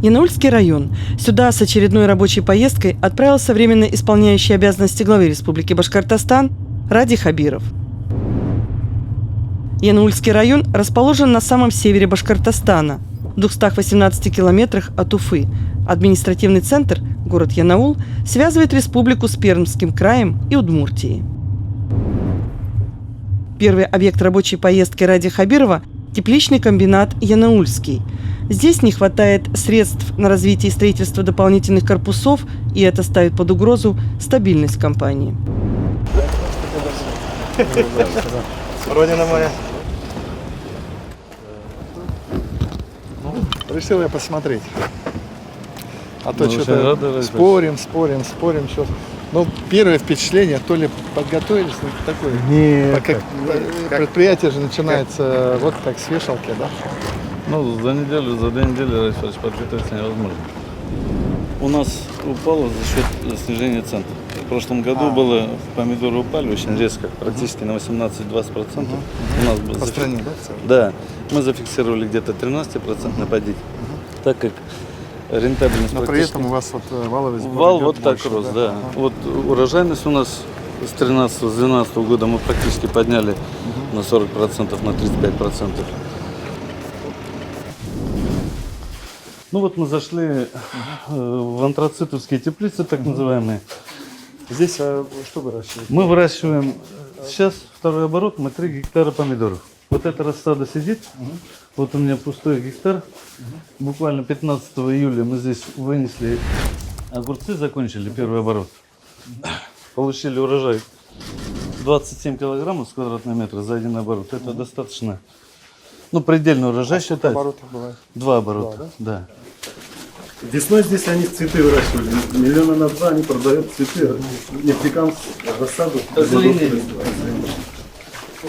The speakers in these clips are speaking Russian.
Янаульский район. Сюда с очередной рабочей поездкой отправился временно исполняющий обязанности главы Республики Башкортостан Ради Хабиров. Янаульский район расположен на самом севере Башкортостана, в 218 километрах от Уфы. Административный центр, город Янаул, связывает республику с Пермским краем и Удмуртией. Первый объект рабочей поездки Ради Хабирова – тепличный комбинат «Янаульский». Здесь не хватает средств на развитие и строительство дополнительных корпусов, и это ставит под угрозу стабильность компании. Родина моя. Решил я посмотреть. А то что-то спорим. Что. Ну, первое впечатление, то ли подготовились, ну, такое. Нет. Предприятие же начинается вот как с вешалки, да? Ну, за неделю, за 2 недели подготовиться невозможно. У нас упало за счет снижения цен. В прошлом году было, помидоры упали очень резко, практически на 18-20%. У нас было по стране, да? Да, мы зафиксировали где-то 13% падение, так как рентабельность. Но при этом у вас вот валовый сбор вал идет вот так больше, рос, да. Вот урожайность у нас с 13-12 года мы практически подняли на 40%, на 35%. Ну вот мы зашли в антрацитовские теплицы, так называемые. Здесь что выращиваете? Мы выращиваем, сейчас второй оборот, мы 3 гектара помидоров. Вот эта рассада сидит, вот у меня пустой гектар. Буквально 15 июля мы здесь вынесли огурцы, закончили первый оборот. Получили урожай 27 килограммов с квадратного метра за один оборот. Это достаточно, ну, предельный урожай считать. Оборотов бывает? 2 оборота, да. Весной здесь они цветы выращивали. 2 миллиона они продают цветы. Нефтекамск, рассаду.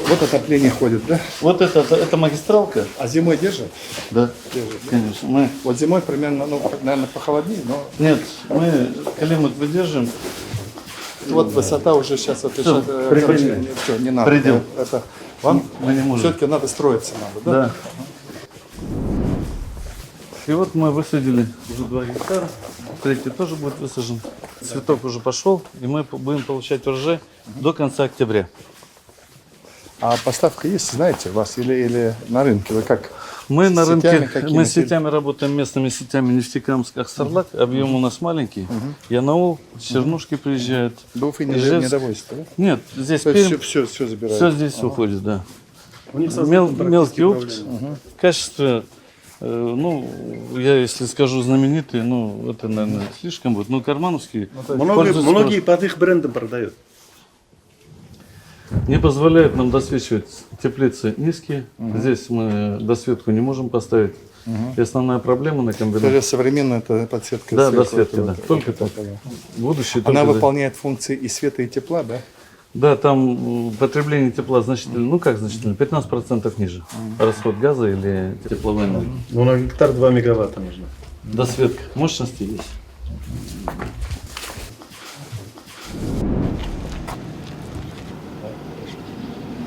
Вот отопление ходит, да? Вот это магистралка. А зимой держит? Да, конечно. Вот зимой примерно, ну, наверное, похолоднее, но... Нет, мы климат выдержим. Вот высота уже сейчас, вот, Всё, все, не надо. Предел. Это вам Мы не можем. все-таки надо строиться, надо, да? Да. И вот мы высадили уже 2 гектара. Третий тоже будет высажен. Цветок уже пошел, и мы будем получать урожай до конца октября. А поставка есть, знаете, у вас или на рынке? Вы как? Мы на рынке, какими-то? мы с сетями работаем, местными сетями Нефтекамск, Ахсарлак. Объем у нас маленький. Янаул, Чернушки приезжают. До Уфы не Ижевск. довозите, да? Нет, здесь То есть Пермь, все забирают? все здесь уходит, да. У них Мелкий опыт, качество, ну, я если скажу знаменитый, ну, это, наверное, слишком будет, но кармановский. Многие под их брендом продают. Не позволяет нам досвечивать теплицы низкие. Здесь мы досветку не можем поставить. И основная проблема на комбинате. То есть современная это подсветка? Да, сверху, досветка, это да. вот, Только вот, так. да. Будущее Она только выполняет функции и света, и тепла, да? Да, там потребление тепла значительно, ну как значительно, 15% ниже. Расход газа или тепловой энергии. Ну, на гектар 2 мегаватта нужно. Досветка мощности есть.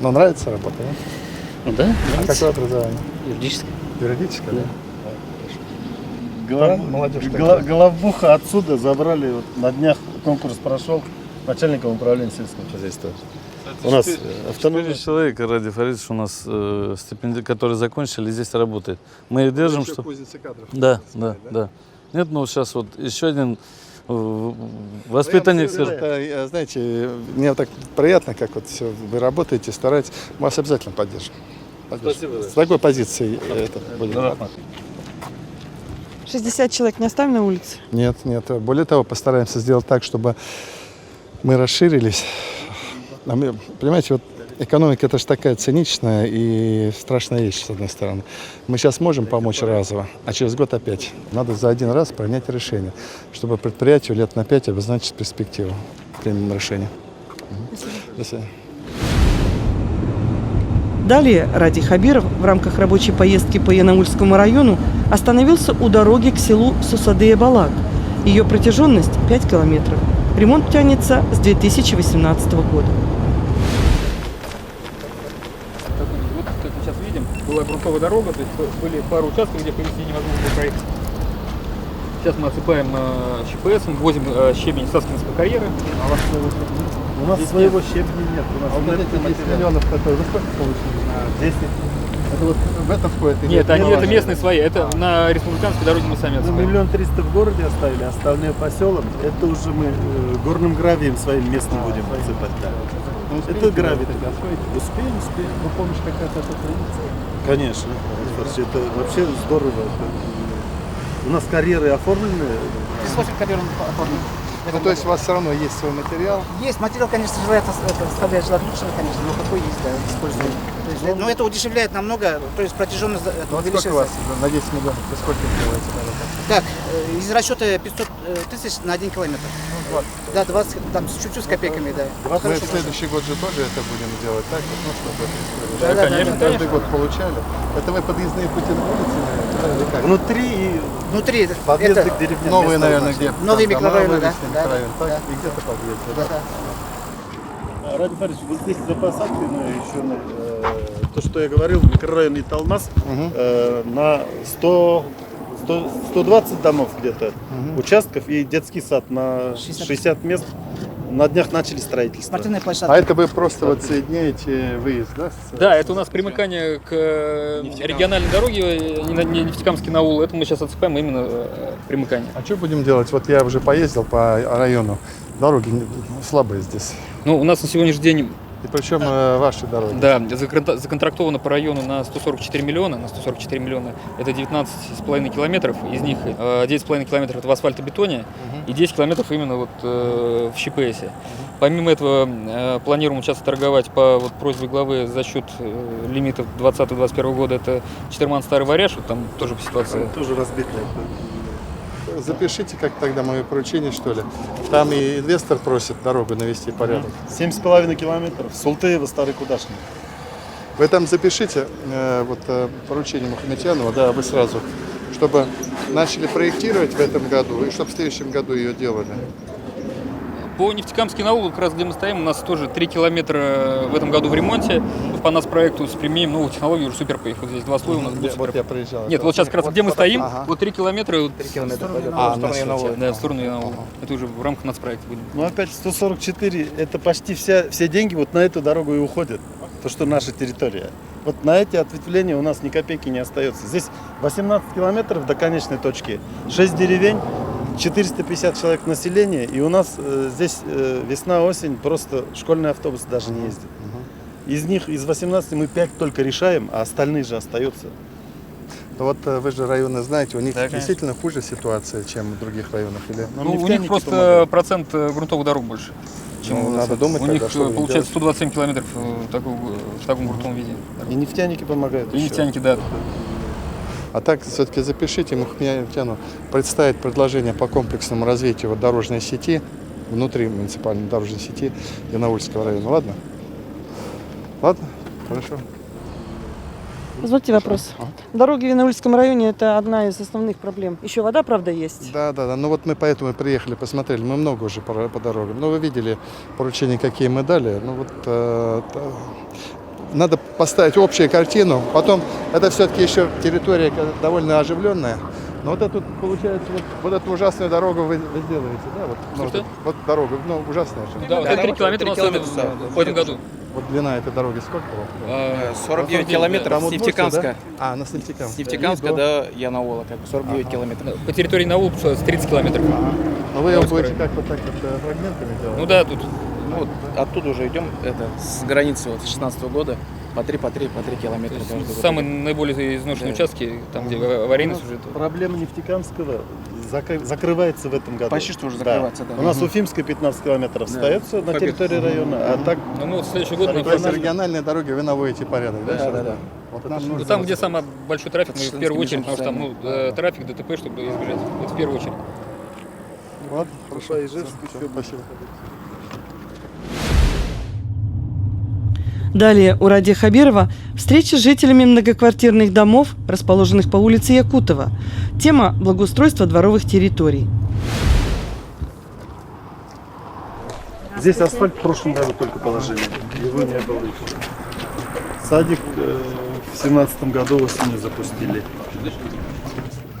Но нравится работа, да? Ну да, А какое образование? юридическое. Юридическое, да? Молодежь Головбуха отсюда забрали, вот, на днях конкурс прошел начальником управления сельского хозяйства. У нас 4 человека, Ради Фаридович, у нас которые закончили, здесь работает. Мы их держим, что... кузница кадров. Да. Нет, ну сейчас вот еще один воспитанник, скажем. Это, знаете, мне так приятно, как вот все вы работаете, стараетесь. Мы вас обязательно поддержим. Спасибо. С такой позиции это будет. 60 человек не оставим на улице? Нет. Более того, постараемся сделать так, чтобы мы расширились. А мы, понимаете, вот экономика это же такая циничная и страшная вещь, с одной стороны. Мы сейчас можем помочь разово, а через год опять. Надо за один раз принять решение, чтобы предприятию лет на 5 обозначить перспективу. Примем решение. До свидания. Далее Ради Хабиров в рамках рабочей поездки по Янаульскому району остановился у дороги к селу Сусадыя-Балак. Ее протяженность 5 километров. Ремонт тянется с 2018 года. Вот, как мы сейчас видим, была грунтовая дорога, то есть были пару участков, где по весне невозможно было проехать. Сейчас мы отсыпаем ЧПС, возим щебень с Аскинской карьеры. А у вас своего щебня? У нас своего щебня нет. У нас А вот эти 10 миллионов, которые вы сколько получили? 10. Это вот в это входит? или Нет, они, не это ваши? местные свои. Это на республиканской дороге мы сами Ну, отсыпаем. 1 300 000 в городе оставили, остальные по селам. Это уже мы горным гравием своим местным будем отсыпать. Да. Ну, успеете Это гравий. делать, освоите? Успеем. Ну, помощь какая-то от этого есть? Конечно. Это вообще здорово. У нас карьеры оформлены. Здесь 8 карьер оформлен. Ну, то есть у вас все равно есть свой материал? Есть материал, конечно, желает оставлять желать лучшего, конечно, но какой есть, да, используем. То есть, но это удешевляет намного, то есть протяженность Ну, вот сколько у вас на 10 миллионов? Вы сколько делаете? Так, из расчета 500 тысяч на 1 километр. Да, 20, там чуть-чуть с копейками, да. Мы в следующий год же тоже это будем делать, так? Вот, ну, чтобы Да, да, конечно, да, каждый год получали. Это вы подъездные пути на улице, наверное, или как? Внутри и Внутри подъезды это к деревням. Новые, места наверное, значит. где? Новые Там дома микрорайоны, да, вывесены, да, микрорайон, так? да. И где-то подъезды, да, да? да. Ради Борисович, вот здесь за посадкой, ну, еще то, что я говорил, микрорайон Италмас, на 120 домов где-то, участков и детский сад на 60 мест. На днях начали строительство. Спортивная площадка. А это вы просто вот соединяете выезд, да? Да, это у нас примыкание к региональной дороге, не Нефтекамский на Аул. Это мы сейчас отсыпаем именно примыкание. А что будем делать? Вот я уже поездил по району, дороги слабые здесь. Ну, у нас на сегодняшний день, И причем ваши дороги. да, законтрактовано по району на 144 миллиона. На 144 миллиона это 19,5 километров. Из них 9,5 километров это в асфальтобетоне и 10 километров именно вот в ЩПСе. Помимо этого планируем сейчас торговать по вот просьбе главы за счет лимитов 2020-2021 года. Это Четырман Старый Варяж, вот там тоже по ситуации. Тоже разбитые. Запишите как тогда мое поручение, что ли. Там и инвестор просит дорогу навести порядок. 7,5 километров. Султеево, Старый Кудашник. Вы там запишите поручение Мухаметьянова, да, вы сразу, чтобы начали проектировать в этом году и чтобы в следующем году ее делали. По Нефтекамский наул, как раз где мы стоим, у нас тоже 3 километра в этом году в ремонте. По нас проекту применим новую технологию, уже супер поехал. Здесь 2 слоя у нас будет Вот супер. я проезжал. Нет, вот сейчас как раз где мы стоим, Ага. вот 3 километра, вот, на в сторону Янаула. Это уже в рамках нацпроекта будет. Ну опять 144, это почти все деньги вот на эту дорогу и уходят. То, что наша территория. Вот на эти ответвления у нас ни копейки не остается. Здесь 18 километров до конечной точки, 6 деревень, 450 человек населения, и у нас здесь весна-осень просто школьный автобус даже не ездит. Из них, из 18 мы 5 только решаем, а остальные же остаются. Ну вот вы же районы знаете, у них Да, конечно. действительно хуже ситуация, чем в других районах, или? Нам Ну, у них нефтяники просто помогают. процент грунтовых дорог больше. Чем Ну, у нас. надо думать У тогда, них что будем получается делать. 127 километров в таком грунтовом виде. И нефтяники помогают. И еще. нефтяники, да. А так все-таки запишите Мухаметьяну представить предложение по комплексному развитию вот дорожной сети, внутри муниципальной дорожной сети Янаульского района. Ладно? Ладно? Хорошо. Позвольте вопрос. Дороги в Янаульском районе – это одна из основных проблем. Еще вода, правда, есть? Да. Ну вот мы поэтому и приехали, посмотрели. Мы много уже по дорогам. Ну вы видели поручения, какие мы дали. Ну вот надо поставить общую картину. Потом это все-таки еще территория довольно оживленная. Но вот это получается, вот эту ужасную дорогу вы сделаете, да? Вот, ну, Что? вот дорогу, ну ужасная же. Да, вот это 3 километра у нас в этом году. Вот длина этой дороги сколько? 49 километров Там с вот Нефтекамска. А, на Нефтекамска. С Нефтекамска до Янаула, как бы 49 километров. По территории Наул с 30 километров. Но вы его будете как вот так вот фрагментами делать? Ну да, тут Ну, вот оттуда уже идем, это, с границы вот, с 16 года, по 3 километра каждый год. самые наиболее изношенные участки, там где аварийность уже. Проблема Нефтекамского закрывается в этом году. Почти что уже закрывается, да. У нас Уфимская 15 километров остается на территории района, а так Ну, мы вот в следующий год мы То есть региональные дороги вы наводите порядок, да? Да. Вот нам Ну, нужно там, где самый большой трафик, мы в первую очередь, потому что там между трафик, ДТП, чтобы избежать. Это в первую очередь. Ладно, хорошо. Ижевск еще Спасибо. Далее у Радия Хабирова встреча с жителями многоквартирных домов, расположенных по улице Якутова. Тема – благоустройство дворовых территорий. Здесь асфальт в прошлом году только положили, его не было еще. Садик в 2017 году осенью запустили.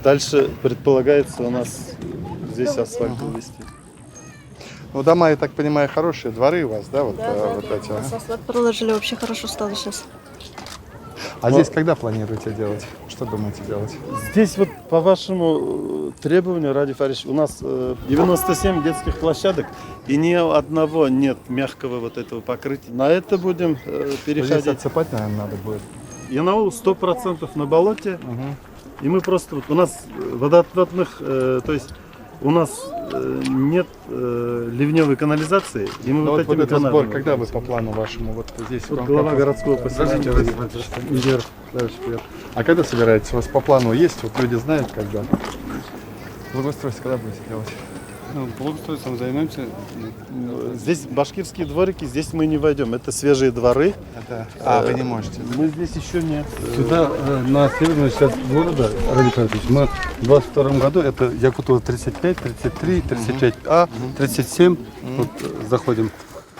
Дальше предполагается у нас здесь асфальт увести. Ну, дома, я так понимаю, хорошие, дворы у вас, да, вот, вот эти. а? Асфальт проложили, вообще хорошо стало сейчас. А здесь когда планируете делать? Что думаете делать? Здесь вот по вашему требованию, Ради Фарич, у нас 97 детских площадок и ни одного нет мягкого вот этого покрытия. На это будем Здесь переходить. отсыпать, наверное, надо будет. Янаул 100% на болоте. И мы просто, вот у нас водоотводных, то есть у нас нет ливневой канализации. И мы Ну, вот вот этими этот сбор, канавами когда вы по плану вашему, вот здесь? Вот вам глава как- городского поселения. Вверх. А когда собираетесь? У вас по плану есть? Вот люди знают, когда? Благоустройство когда будете делать? Ну, благоустройством займемся. Здесь башкирские дворики, здесь мы не войдем. Это свежие дворы. Вы не можете. Мы здесь еще нет. Сюда, на северную часть города, Ради Фаритович, мы в 22 году, это Якутова 35, 33, 35А, 37, вот заходим.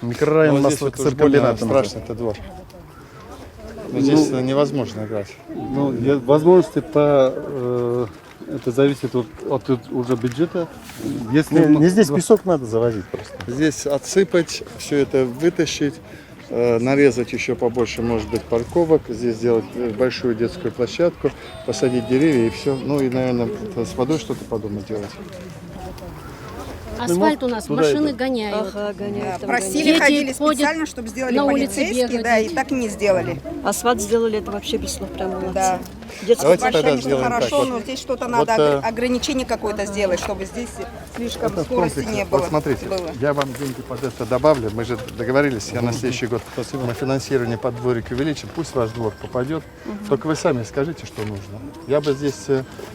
Микрорайон Ну, здесь вот уже более страшно, это двор. Но здесь невозможно играть. Ну, возможности это зависит от уже бюджета. Если Не здесь песок надо завозить просто. Здесь отсыпать, все это вытащить, нарезать еще побольше, может быть, парковок, здесь сделать большую детскую площадку, посадить деревья и все. Ну и, наверное, с водой что-то подумать делать. Асфальт у нас, туда машины идут. гоняют. Ага, гоняют там, Просили, Дети ходили ходят специально, чтобы сделали на улице полицейские, бегают, да, и дети. так и не сделали. гоняют. Асфальт сделали, это вообще без прям молодцы. Да. Детский Давайте Большая, тогда конечно, сделаем хорошо, так. но здесь что-то Вот, надо, э, ограничение какое-то сделать, чтобы здесь слишком Это в скорости комплексе. не было. Вот смотрите, было. я вам деньги под это добавлю. Мы же договорились, я на следующий год на финансирование под дворик увеличим. Пусть ваш двор попадет. Только вы сами скажите, что нужно. Я бы здесь,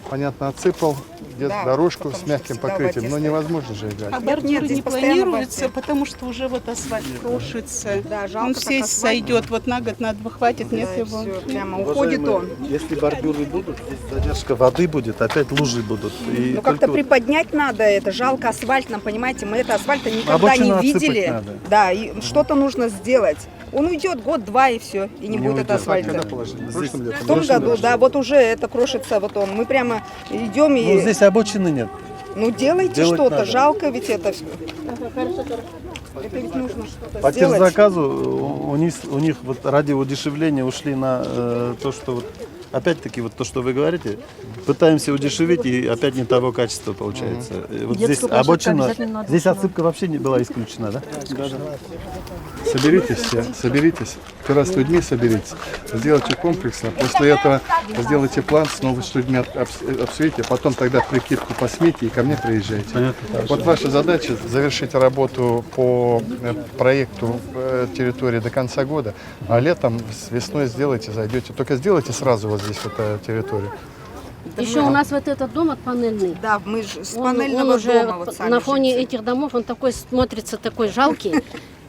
понятно, отсыпал где-то Да, дорожку потому с что мягким всегда в покрытием. воде Но стоит. невозможно же играть. Нет, здесь не постоянно планируется, воде. потому что уже вот асфальт крошится. Да, жалко, Он как все асфальт. сойдет, вот на год, на два хватит, нет Да, и его. всё, прямо уходит он. Уважаемые, если бордюры будут, здесь задержка воды будет, опять лужи будут. И Ну только как-то вот приподнять надо, это жалко асфальт нам, понимаете, мы это асфальта никогда Обочину не отсыпать видели. надо. Да, и что-то нужно сделать. Он уйдет год-два и все, и не будет это асфальта. Когда положили? В прошлом летом? В том году, да, вот уже это крошится, вот он. Мы прямо идем и, Ну, здесь обочины нет. ну делайте делать что-то, надо. жалко ведь это все. Это ведь нужно что-то По сделать. техзаказу у них вот ради удешевления ушли на то, что вот опять-таки вот то, что вы говорите, пытаемся удешевить и опять не того качества получается. Вот здесь Детскую площадку обочина, обязательно надо здесь установить. отсыпка вообще не была исключена, да? Соберитесь все, соберитесь. Первый раз с людьми соберитесь. Сделайте комплексно. После этого сделайте план, снова с людьми обсудите, а потом тогда прикидку по смете и ко мне приезжайте. Вот ваша задача завершить работу по проекту территории до конца года, а летом с весной сделайте, зайдете. Только сделайте сразу вот здесь вот территорию. Еще у нас вот этот дом от панельный. Да, мы же с Он панельного уже дома вот сами на фоне жильцы. этих домов, он такой смотрится, такой жалкий.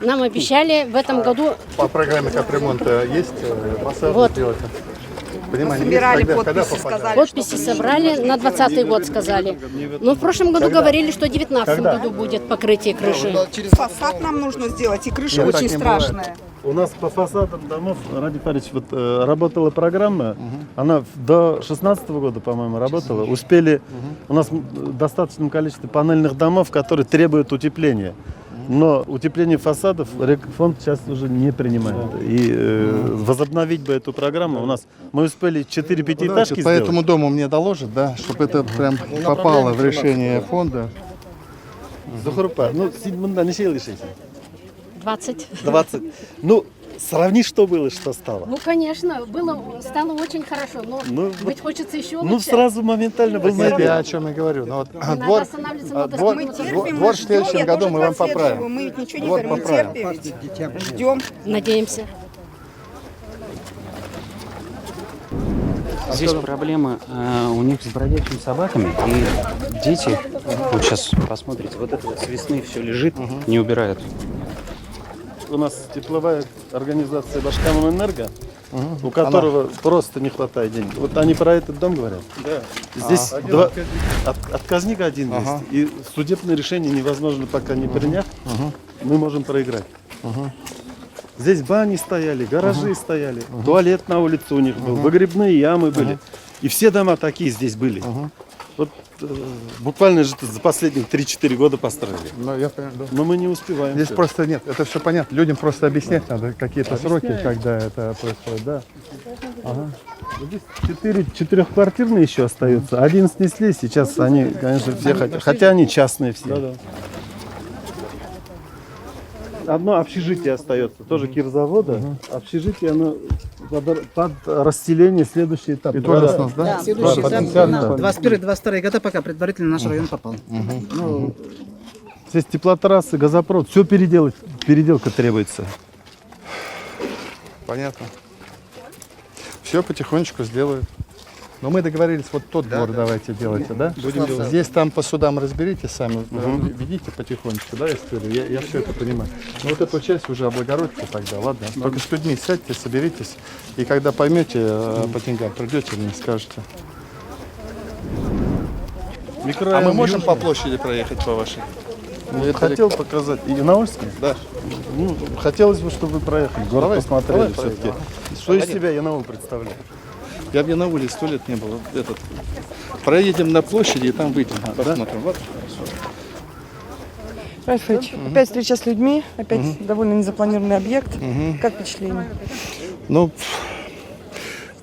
Нам обещали в этом году, По программе капремонта есть фасад Вот. сделать? Понимаете, Собирали когда подписи, попадает? сказали. подписи собрали, на 20-й год сказали. Но в прошлом году говорили, что в 19 году будет покрытие крыши. Фасад нам нужно сделать, и крыша Нет, так очень не бывает. страшная. У нас по фасадам домов, Ради Фарич, вот работала программа, она до 16 года, по-моему, работала. Успели, у нас достаточное количество панельных домов, которые требуют утепления. Но утепление фасадов фонд сейчас уже не принимает. И возобновить бы эту программу у нас, мы успели 4 пятиэтажки По этому сделать. дому мне доложат, да, чтобы это прям попало в решение фонда. Зухрупа, ну, мында неше ел ишейсің? 20. 20. Ну, сравни, что было, что стало. Ну, конечно, стало очень хорошо, но Ну, быть хочется еще Ну, лучше. сразу моментально был Вот я найден. о чем я говорю. Но вот надо двор, останавливаться, надо двор, остановиться. Терпим, двор мы в следующем ждем, я году тоже мы вам поддерживаю. поправим. Мы ведь ничего не Двор говорим, мы поправим. терпим ведь. Ждем. Надеемся. Здесь проблема у них с бродячими собаками, и дети, вот сейчас посмотрите, вот это вот с весны все лежит, не убирают. У нас тепловая организация Башкамэнерго, у которого просто не хватает денег. Вот они про этот дом говорят. Да. Здесь отказник один есть, и судебное решение невозможно пока не принять, мы можем проиграть. Здесь бани стояли, гаражи стояли, туалет на улице у них был, выгребные ямы были. И все дома такие здесь были. Вот буквально же за последние 3-4 года построили. Ну, я понимаю, да. Но мы не успеваем. Здесь всё. просто нет, это все понятно. Людям просто объяснять надо какие-то сроки, когда это происходит, да. Ага. Здесь 4 четырехквартирные еще остаются. Один снесли, сейчас они, конечно, все хотят. Хотя они частные все. Да. Одно общежитие остается, тоже кирзавода. Общежитие, оно под расселение, следующий этап. И тоже снос, да? Да, следующий этап. потенциально. 21-22 года пока предварительно наш район попал. Ну, Здесь теплотрассы, газопровод, все переделка требуется. Понятно. Все потихонечку сделают. Но мы договорились, вот тот двор давайте делайте, да? Будем делать. Здесь там по судам разберитесь сами, ведите потихонечку, да, историю. Я все это понимаю. Но вот эту часть уже облагородьте тогда, ладно? Только с людьми сядьте, соберитесь, и когда поймете по деньгам, придете мне скажете. А мы можем по площади проехать по вашей? Я хотел показать. И Янаульский? Да. Ну, хотелось бы, чтобы вы проехали, город Давай, посмотрели давай все-таки. проедем. Что из себя Янаул представляет? Я в Янауле 100 лет не был. Проедем на площади и там выйдем, посмотрим. Вот. Ральф Ильич, опять встреча с людьми, опять довольно незапланированный объект. Как впечатление? Ну,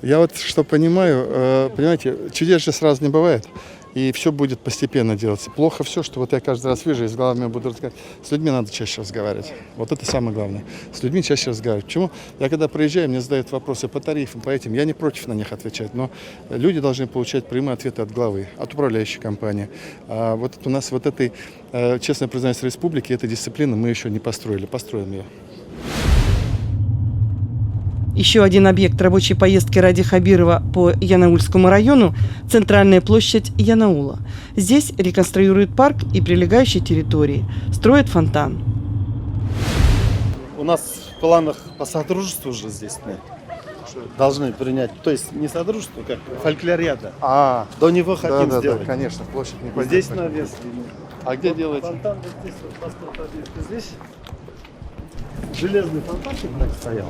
я вот что понимаю, понимаете, чудес же сразу не бывает. И все будет постепенно делаться. Плохо все, что вот я каждый раз вижу, и с головами буду разговаривать. С людьми надо чаще разговаривать. Вот это самое главное. С людьми чаще разговаривать. Почему? Я когда приезжаю, мне задают вопросы по тарифам, по этим. Я не против на них отвечать, но люди должны получать прямые ответы от главы, от управляющей компании. А вот у нас вот этой, честно признаюсь, республики, этой дисциплины мы еще не построили. Построим ее. Еще один объект рабочей поездки Ради Хабирова по Янаульскому району – центральная площадь Янаула. Здесь реконструируют парк и прилегающие территории, строят фонтан. У нас в планах по содружеству уже здесь должны принять. То есть не содружество, как фольклориада. До него хотим сделать. Да, конечно, площадь не пойдет. Здесь навес. А где делаете? Фонтан вот здесь, вот, паспорт объекта здесь. Железный фонтанчик стоял.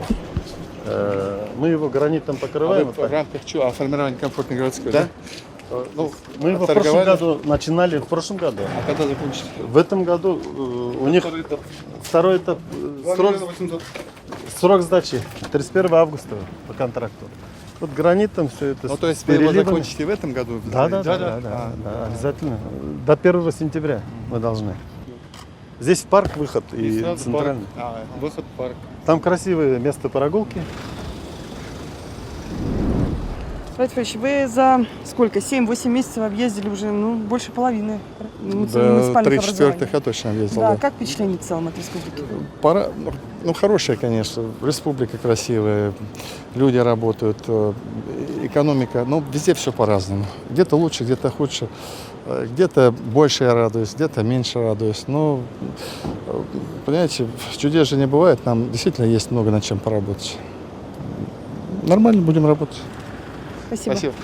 Мы его гранитом покрываем. В рамках чего? Формирования комфортной городской, да? Ну, мы его в прошлом году начинали, А когда закончите? В этом году у них второй этап, срок сдачи 31 августа по контракту. Вот гранитом все это. Ну, то есть вы его закончите в этом году? Да, обязательно. До 1 сентября мы должны. Здесь парк, выход и центральный. Выход, парк. Там красивое место прогулки. Ральф Ильич, вы за сколько? 7-8 месяцев объездили уже, больше половины муниципальных образований. Я точно ездил. Да, как впечатление в целом от республики? Хорошее, конечно. Республика красивая, люди работают, экономика. Везде все по-разному. Где-то лучше, где-то хуже. Где-то больше я радуюсь, где-то меньше радуюсь. Но, понимаете, чудес же не бывает. Нам действительно есть много над чем поработать. Нормально будем работать. Спасибо. Спасибо.